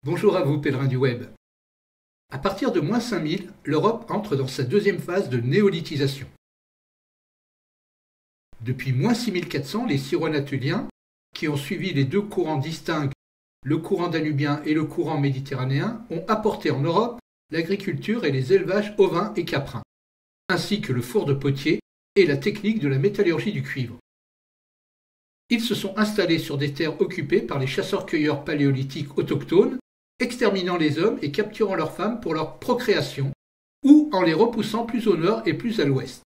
Bonjour à vous, pèlerins du web. À partir de moins 5000, l'Europe entre dans sa deuxième phase de néolithisation. Depuis moins 6400, les Syro-Anatoliens, qui ont suivi les deux courants distincts, le courant danubien et le courant méditerranéen, ont apporté en Europe l'agriculture et les élevages ovins et caprins, ainsi que le four de potier et la technique de la métallurgie du cuivre. Ils se sont installés sur des terres occupées par les chasseurs-cueilleurs paléolithiques autochtones, exterminant les hommes et capturant leurs femmes pour leur procréation, ou en les repoussant plus au nord et plus à l'ouest.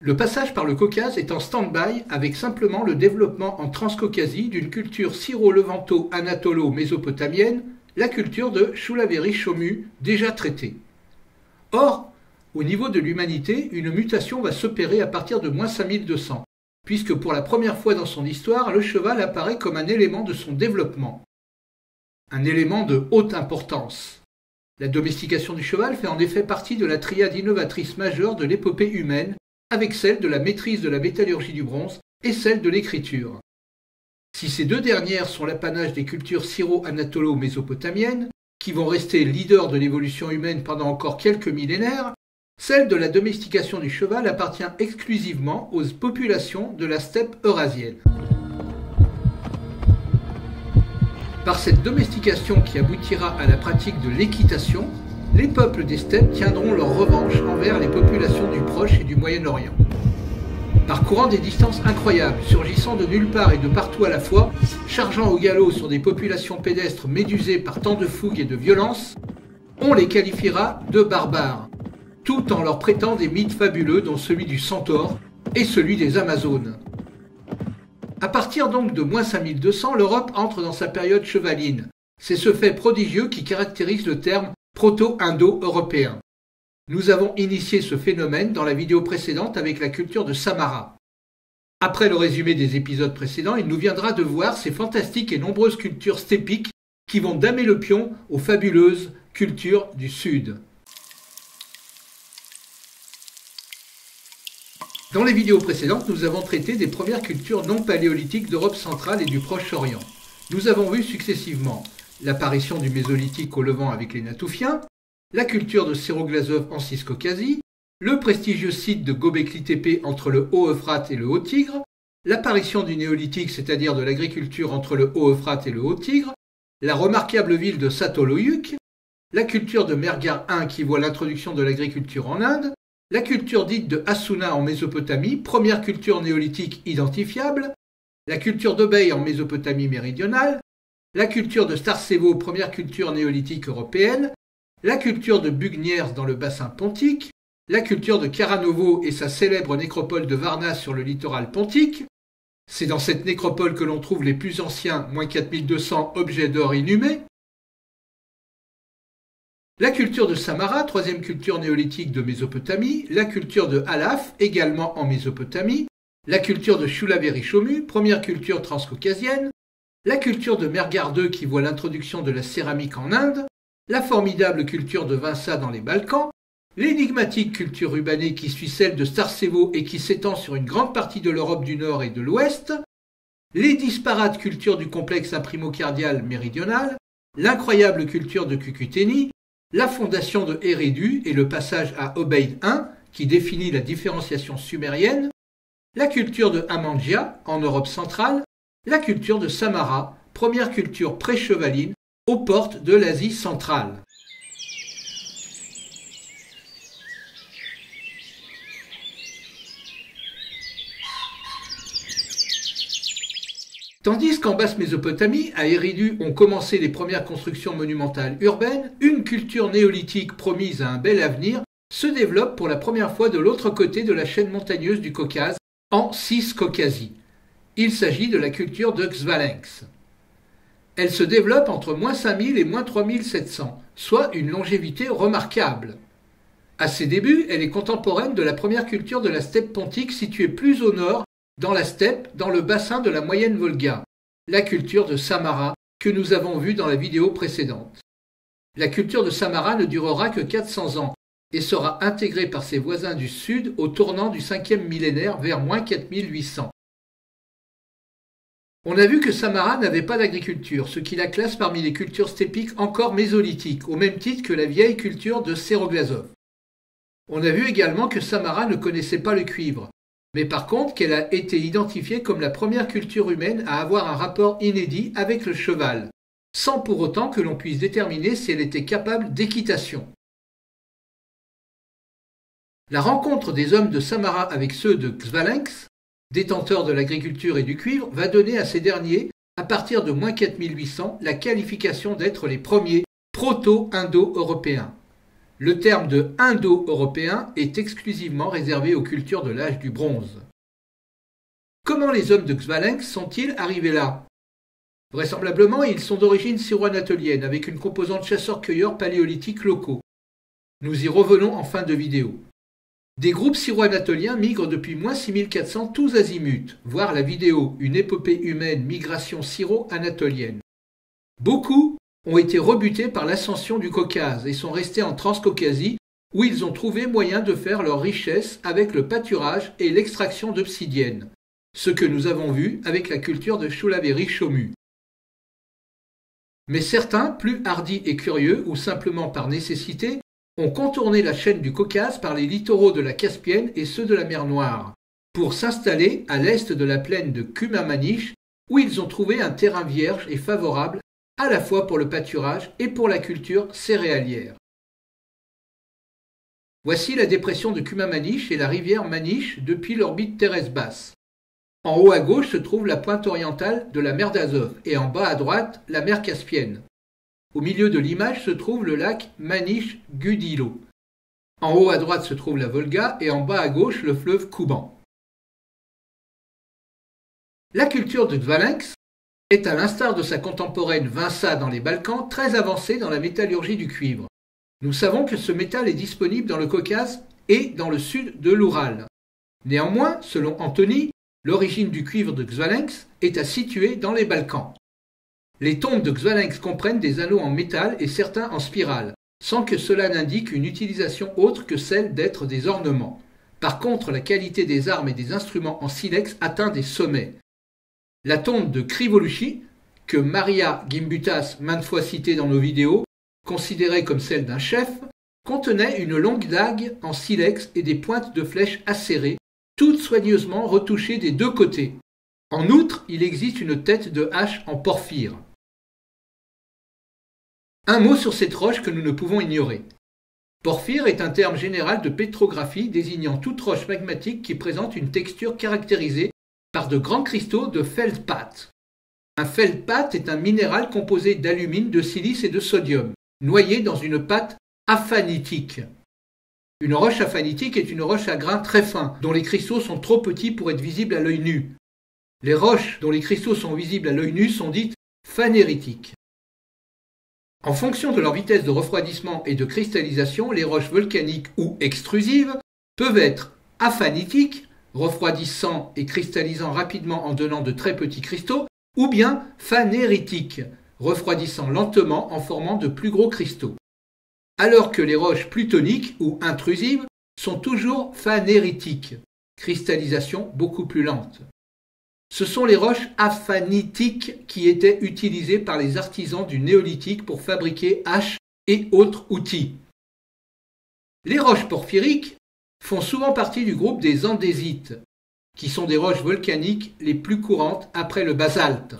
Le passage par le Caucase est en stand-by avec simplement le développement en Transcaucasie d'une culture syro-levanto-anatolo-mésopotamienne, la culture de Choulaveri-Chomu, déjà traitée. Or, au niveau de l'humanité, une mutation va s'opérer à partir de moins 5200, puisque pour la première fois dans son histoire, le cheval apparaît comme un élément de son développement. Un élément de haute importance. La domestication du cheval fait en effet partie de la triade innovatrice majeure de l'épopée humaine, avec celle de la maîtrise de la métallurgie du bronze et celle de l'écriture. Si ces deux dernières sont l'apanage des cultures syro-anatolo-mésopotamiennes, qui vont rester leaders de l'évolution humaine pendant encore quelques millénaires, celle de la domestication du cheval appartient exclusivement aux populations de la steppe eurasienne. Par cette domestication qui aboutira à la pratique de l'équitation, les peuples des steppes tiendront leur revanche envers les populations du Proche et du Moyen-Orient. Parcourant des distances incroyables, surgissant de nulle part et de partout à la fois, chargeant au galop sur des populations pédestres médusées par tant de fougue et de violence, on les qualifiera de barbares, tout en leur prêtant des mythes fabuleux dont celui du centaure et celui des Amazones. À partir donc de moins 5200, l'Europe entre dans sa période chevaline. C'est ce fait prodigieux qui caractérise le terme proto-indo-européen. Nous avons initié ce phénomène dans la vidéo précédente avec la culture de Samara. Après le résumé des épisodes précédents, il nous viendra de voir ces fantastiques et nombreuses cultures steppiques qui vont damer le pion aux fabuleuses cultures du Sud. Dans les vidéos précédentes, nous avons traité des premières cultures non paléolithiques d'Europe centrale et du Proche-Orient. Nous avons vu successivement l'apparition du Mésolithique au Levant avec les Natoufiens, la culture de Séroglazov en Ciscaucasie, le prestigieux site de Göbekli-Tepe entre le Haut-Euphrate et le Haut-Tigre, l'apparition du Néolithique, c'est-à-dire de l'agriculture entre le Haut-Euphrate et le Haut-Tigre, la remarquable ville de Çatalhöyük, la culture de Mehrgar I qui voit l'introduction de l'agriculture en Inde, la culture dite de Hassuna en Mésopotamie, première culture néolithique identifiable, la culture d'Obey en Mésopotamie méridionale, la culture de Starcevo, première culture néolithique européenne, la culture de Bugnières dans le bassin pontique, la culture de Karanovo et sa célèbre nécropole de Varna sur le littoral pontique. C'est dans cette nécropole que l'on trouve les plus anciens, moins 4200 objets d'or inhumés. La culture de Samara, troisième culture néolithique de Mésopotamie, la culture de Halaf, également en Mésopotamie, la culture de Choulaveri-Chomu, première culture transcaucasienne, la culture de Mehrgar II qui voit l'introduction de la céramique en Inde, la formidable culture de Vinça dans les Balkans, l'énigmatique culture rubanée qui suit celle de Starcevo et qui s'étend sur une grande partie de l'Europe du Nord et de l'Ouest, les disparates cultures du complexe imprimocardial méridional, l'incroyable culture de Cucuteni, la fondation de Eridu et le passage à Obeid I qui définit la différenciation sumérienne, la culture de Hamangia en Europe centrale, la culture de Samara, première culture pré-chevaline aux portes de l'Asie centrale. Tandis qu'en basse Mésopotamie, à Eridu, ont commencé les premières constructions monumentales urbaines, une culture néolithique promise à un bel avenir se développe pour la première fois de l'autre côté de la chaîne montagneuse du Caucase, en Ciscaucasie. Il s'agit de la culture de Xvalinx. Elle se développe entre moins 5000 et moins 3700, soit une longévité remarquable. À ses débuts, elle est contemporaine de la première culture de la steppe pontique située plus au nord, dans la steppe, dans le bassin de la moyenne Volga, la culture de Samara, que nous avons vue dans la vidéo précédente. La culture de Samara ne durera que 400 ans et sera intégrée par ses voisins du sud au tournant du 5e millénaire vers moins 4800. On a vu que Samara n'avait pas d'agriculture, ce qui la classe parmi les cultures steppiques encore mésolithiques, au même titre que la vieille culture de Seroglazov. On a vu également que Samara ne connaissait pas le cuivre, mais par contre qu'elle a été identifiée comme la première culture humaine à avoir un rapport inédit avec le cheval, sans pour autant que l'on puisse déterminer si elle était capable d'équitation. La rencontre des hommes de Samara avec ceux de Xvalinx, détenteurs de l'agriculture et du cuivre, va donner à ces derniers, à partir de moins 4800, la qualification d'être les premiers proto-indo-européens. Le terme de indo-européen est exclusivement réservé aux cultures de l'âge du bronze. Comment les hommes de Xvalinx sont-ils arrivés là? Vraisemblablement, ils sont d'origine syro-anatolienne, avec une composante chasseurs-cueilleurs paléolithiques locaux. Nous y revenons en fin de vidéo. Des groupes syro-anatoliens migrent depuis moins 6400 tous azimuts, voir la vidéo Une épopée humaine migration syro-anatolienne. Beaucoup ont été rebutés par l'ascension du Caucase et sont restés en Transcaucasie où ils ont trouvé moyen de faire leur richesse avec le pâturage et l'extraction d'obsidienne, ce que nous avons vu avec la culture de Choulaveri-Chomu. Mais certains, plus hardis et curieux ou simplement par nécessité, ont contourné la chaîne du Caucase par les littoraux de la Caspienne et ceux de la mer Noire, pour s'installer à l'est de la plaine de Kumamanish, où ils ont trouvé un terrain vierge et favorable à la fois pour le pâturage et pour la culture céréalière. Voici la dépression de Kumamanish et la rivière Manish depuis l'orbite terrestre basse. En haut à gauche se trouve la pointe orientale de la mer d'Azov et en bas à droite la mer Caspienne. Au milieu de l'image se trouve le lac Manish-Gudilo. En haut à droite se trouve la Volga et en bas à gauche le fleuve Kouban. La culture de Xvalinx est, à l'instar de sa contemporaine Vinça dans les Balkans, très avancée dans la métallurgie du cuivre. Nous savons que ce métal est disponible dans le Caucase et dans le sud de l'Oural. Néanmoins, selon Anthony, l'origine du cuivre de Xvalinx est à situer dans les Balkans. Les tombes de Xvalinx comprennent des anneaux en métal et certains en spirale, sans que cela n'indique une utilisation autre que celle d'être des ornements. Par contre, la qualité des armes et des instruments en silex atteint des sommets. La tombe de Krivolushi, que Maria Gimbutas, maintes fois citée dans nos vidéos, considérée comme celle d'un chef, contenait une longue dague en silex et des pointes de flèches acérées, toutes soigneusement retouchées des deux côtés. En outre, il existe une tête de hache en porphyre. Un mot sur cette roche que nous ne pouvons ignorer. Porphyre est un terme général de pétrographie désignant toute roche magmatique qui présente une texture caractérisée par de grands cristaux de feldspathe. Un feldspathe est un minéral composé d'alumine, de silice et de sodium, noyé dans une pâte aphanitique. Une roche aphanitique est une roche à grains très fins, dont les cristaux sont trop petits pour être visibles à l'œil nu. Les roches dont les cristaux sont visibles à l'œil nu sont dites phanéritiques. En fonction de leur vitesse de refroidissement et de cristallisation, les roches volcaniques ou extrusives peuvent être aphanitiques, refroidissant et cristallisant rapidement en donnant de très petits cristaux, ou bien phanéritiques, refroidissant lentement en formant de plus gros cristaux. Alors que les roches plutoniques ou intrusives sont toujours phanéritiques, cristallisation beaucoup plus lente. Ce sont les roches aphanitiques qui étaient utilisées par les artisans du néolithique pour fabriquer haches et autres outils. Les roches porphyriques font souvent partie du groupe des andésites, qui sont des roches volcaniques les plus courantes après le basalte.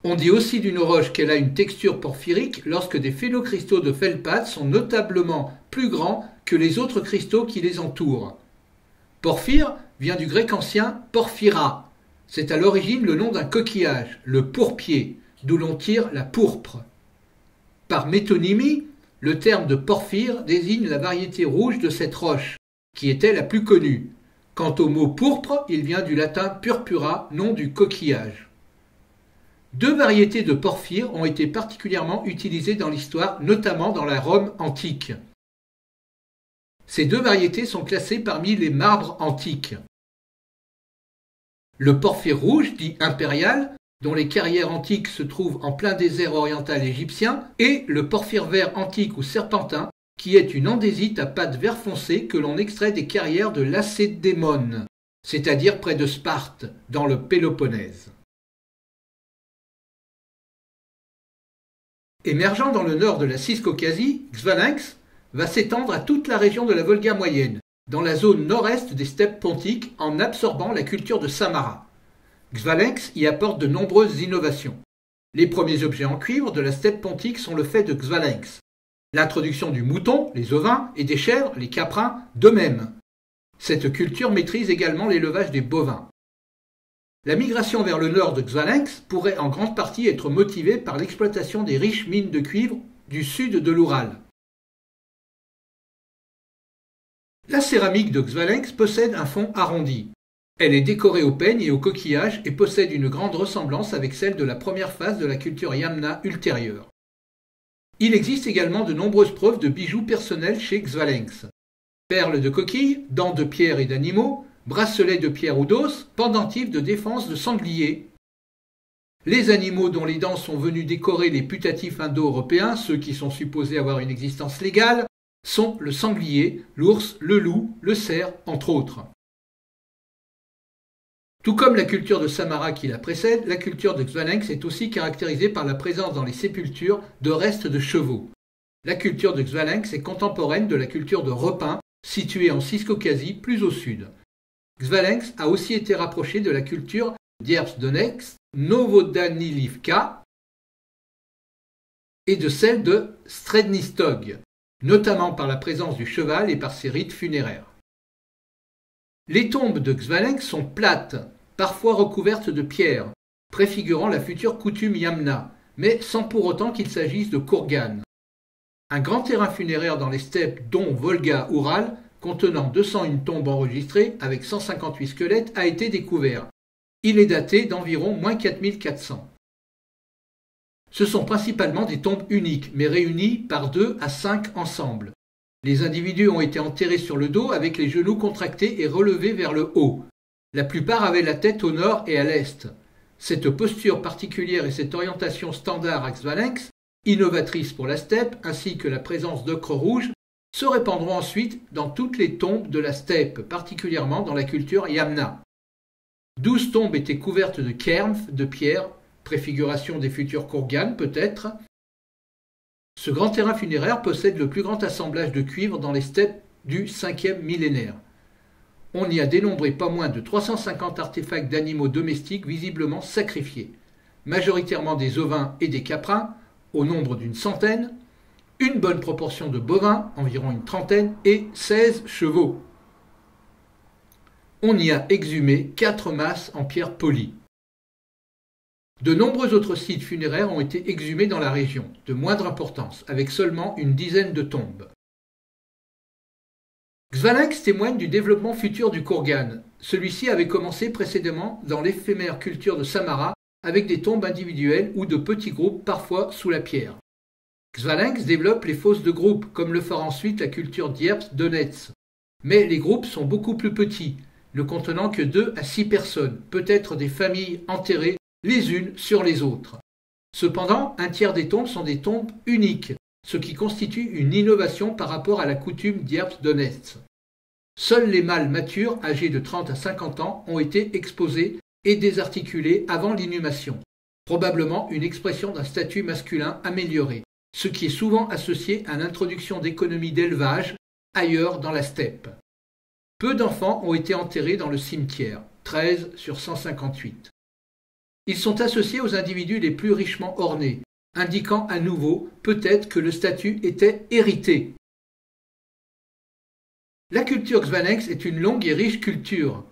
On dit aussi d'une roche qu'elle a une texture porphyrique lorsque des phénocristaux de feldspathe sont notablement plus grands que les autres cristaux qui les entourent. Porphyre vient du grec ancien porphyra. C'est à l'origine le nom d'un coquillage, le pourpier, d'où l'on tire la pourpre. Par métonymie, le terme de porphyre désigne la variété rouge de cette roche, qui était la plus connue. Quant au mot pourpre, il vient du latin purpura, nom du coquillage. Deux variétés de porphyre ont été particulièrement utilisées dans l'histoire, notamment dans la Rome antique. Ces deux variétés sont classées parmi les marbres antiques. Le porphyre rouge, dit impérial, dont les carrières antiques se trouvent en plein désert oriental égyptien, et le porphyre vert antique ou serpentin, qui est une andésite à pâte vert foncé que l'on extrait des carrières de Lacédémone, c'est-à-dire près de Sparte, dans le Péloponnèse. Émergeant dans le nord de la Ciscaucasie, Xvalinx va s'étendre à toute la région de la Volga moyenne, dans la zone nord-est des steppes pontiques en absorbant la culture de Samara. Xvalinx y apporte de nombreuses innovations. Les premiers objets en cuivre de la steppe pontique sont le fait de Xvalinx. L'introduction du mouton, les ovins, et des chèvres, les caprins, de même. Cette culture maîtrise également l'élevage des bovins. La migration vers le nord de Xvalinx pourrait en grande partie être motivée par l'exploitation des riches mines de cuivre du sud de l'Oural. La céramique de Xvalinx possède un fond arrondi. Elle est décorée au peigne et au coquillage et possède une grande ressemblance avec celle de la première phase de la culture Yamna ultérieure. Il existe également de nombreuses preuves de bijoux personnels chez Xvalinx. Perles de coquilles, dents de pierre et d'animaux, bracelets de pierre ou d'os, pendentifs de défense de sangliers. Les animaux dont les dents sont venus décorer les putatifs indo-européens, ceux qui sont supposés avoir une existence légale, sont le sanglier, l'ours, le loup, le cerf, entre autres. Tout comme la culture de Samara qui la précède, la culture de Xvalinx est aussi caractérisée par la présence dans les sépultures de restes de chevaux. La culture de Xvalinx est contemporaine de la culture de Repin, située en Ciscaucasie plus au sud. Xvalinx a aussi été rapproché de la culture d'Dierbs-Donetsk, Novodanilivka et de celle de Strednistog, notamment par la présence du cheval et par ses rites funéraires. Les tombes de Xvalinx sont plates, parfois recouvertes de pierres, préfigurant la future coutume Yamna, mais sans pour autant qu'il s'agisse de Kourgan. Un grand terrain funéraire dans les steppes dont Volga-Oural, contenant 201 tombes enregistrées avec 158 squelettes, a été découvert. Il est daté d'environ -4400. Ce sont principalement des tombes uniques, mais réunies par 2 à 5 ensemble. Les individus ont été enterrés sur le dos avec les genoux contractés et relevés vers le haut. La plupart avaient la tête au nord et à l'est. Cette posture particulière et cette orientation standard à Xvalinx, innovatrice pour la steppe, ainsi que la présence d'ocre rouge, se répandront ensuite dans toutes les tombes de la steppe, particulièrement dans la culture Yamna. 12 tombes étaient couvertes de kermph, de pierre, préfiguration des futurs Kourgan peut-être. Ce grand terrain funéraire possède le plus grand assemblage de cuivre dans les steppes du 5e millénaire. On y a dénombré pas moins de 350 artefacts d'animaux domestiques visiblement sacrifiés, majoritairement des ovins et des caprins, au nombre d'une centaine, une bonne proportion de bovins, environ une trentaine, et 16 chevaux. On y a exhumé 4 masses en pierre polie. De nombreux autres sites funéraires ont été exhumés dans la région, de moindre importance, avec seulement une dizaine de tombes. Xvalinx témoigne du développement futur du Kourgan. Celui-ci avait commencé précédemment dans l'éphémère culture de Samara, avec des tombes individuelles ou de petits groupes, parfois sous la pierre. Xvalinx développe les fosses de groupes, comme le fera ensuite la culture d'Dierbs-Donetsk. Mais les groupes sont beaucoup plus petits, ne contenant que 2 à 6 personnes, peut-être des familles enterrées les unes sur les autres. Cependant, un tiers des tombes sont des tombes uniques, ce qui constitue une innovation par rapport à la coutume d'Dierbs-Donetsk. Seuls les mâles matures, âgés de 30 à 50 ans, ont été exposés et désarticulés avant l'inhumation, probablement une expression d'un statut masculin amélioré, ce qui est souvent associé à l'introduction d'économies d'élevage ailleurs dans la steppe. Peu d'enfants ont été enterrés dans le cimetière, 13 sur 158. Ils sont associés aux individus les plus richement ornés, indiquant à nouveau peut-être que le statut était hérité. La culture Xvalinx est une longue et riche culture.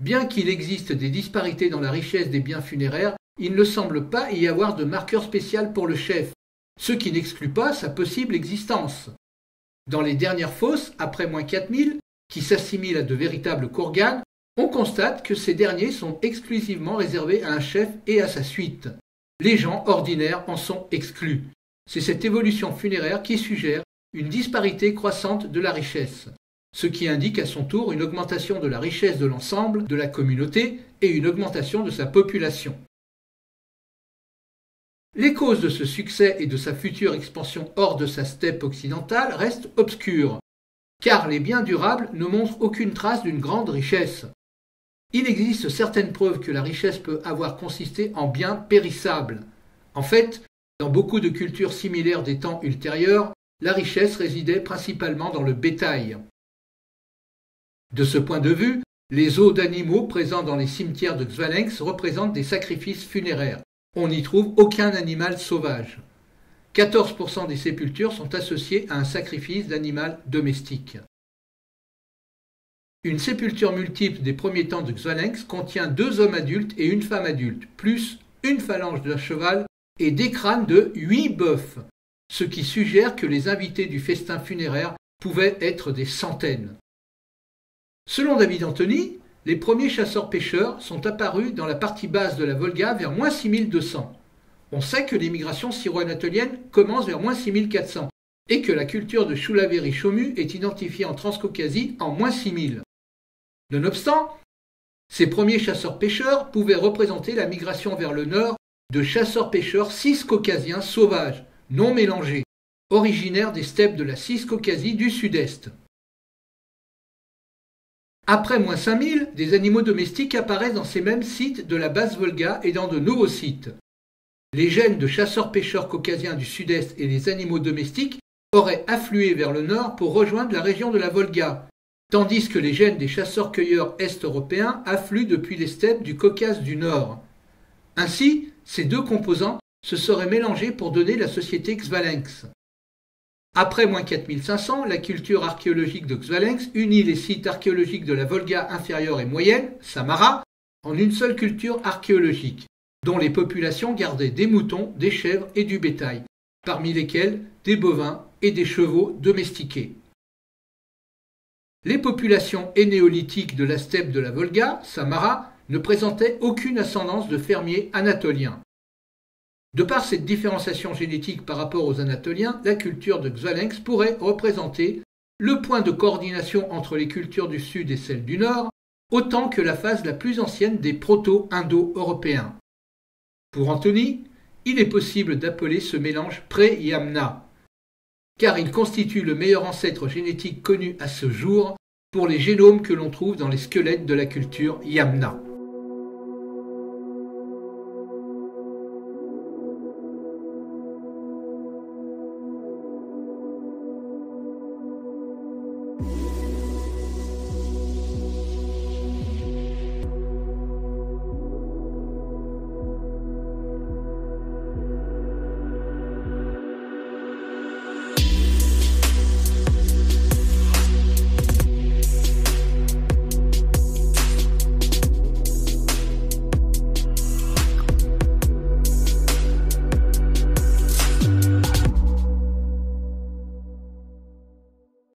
Bien qu'il existe des disparités dans la richesse des biens funéraires, il ne semble pas y avoir de marqueur spécial pour le chef, ce qui n'exclut pas sa possible existence. Dans les dernières fosses, après -4000, qui s'assimilent à de véritables Kourgan, on constate que ces derniers sont exclusivement réservés à un chef et à sa suite. Les gens ordinaires en sont exclus. C'est cette évolution funéraire qui suggère une disparité croissante de la richesse, ce qui indique à son tour une augmentation de la richesse de l'ensemble de la communauté et une augmentation de sa population. Les causes de ce succès et de sa future expansion hors de sa steppe occidentale restent obscures, car les biens durables ne montrent aucune trace d'une grande richesse. Il existe certaines preuves que la richesse peut avoir consisté en biens périssables. En fait, Dans beaucoup de cultures similaires des temps ultérieurs, la richesse résidait principalement dans le bétail. De ce point de vue, les os d'animaux présents dans les cimetières de Svalinx représentent des sacrifices funéraires. On n'y trouve aucun animal sauvage. 14% des sépultures sont associées à un sacrifice d'animal domestique. Une sépulture multiple des premiers temps de Svalinx contient 2 hommes adultes et une femme adulte, plus une phalange d'un cheval et des crânes de 8 bœufs, ce qui suggère que les invités du festin funéraire pouvaient être des centaines. Selon David Anthony, les premiers chasseurs-pêcheurs sont apparus dans la partie basse de la Volga vers moins 6200. On sait que l'émigration syro-anatolienne commence vers moins 6400 et que la culture de Choulaveri-Chomu est identifiée en Transcaucasie en moins 6000. Nonobstant, ces premiers chasseurs-pêcheurs pouvaient représenter la migration vers le nord de chasseurs-pêcheurs ciscaucasiens sauvages, non mélangés, originaires des steppes de la Ciscaucasie du sud-est. Après moins 5000, des animaux domestiques apparaissent dans ces mêmes sites de la basse Volga et dans de nouveaux sites. Les gènes de chasseurs-pêcheurs caucasiens du sud-est et les animaux domestiques auraient afflué vers le nord pour rejoindre la région de la Volga, tandis que les gènes des chasseurs-cueilleurs est-européens affluent depuis les steppes du Caucase du Nord. Ainsi, ces 2 composants se seraient mélangés pour donner la société Svalinx. Après moins 4500, la culture archéologique de Svalinx unit les sites archéologiques de la Volga inférieure et moyenne, Samara, en une seule culture archéologique, dont les populations gardaient des moutons, des chèvres et du bétail, parmi lesquels des bovins et des chevaux domestiqués. Les populations énéolithiques de la steppe de la Volga, Samara, ne présentaient aucune ascendance de fermiers anatoliens. De par cette différenciation génétique par rapport aux Anatoliens, la culture de Svalinx pourrait représenter le point de coordination entre les cultures du Sud et celles du Nord, autant que la phase la plus ancienne des proto-indo-européens. Pour Anthony, il est possible d'appeler ce mélange pré-Yamna, car il constitue le meilleur ancêtre génétique connu à ce jour pour les génomes que l'on trouve dans les squelettes de la culture Yamna.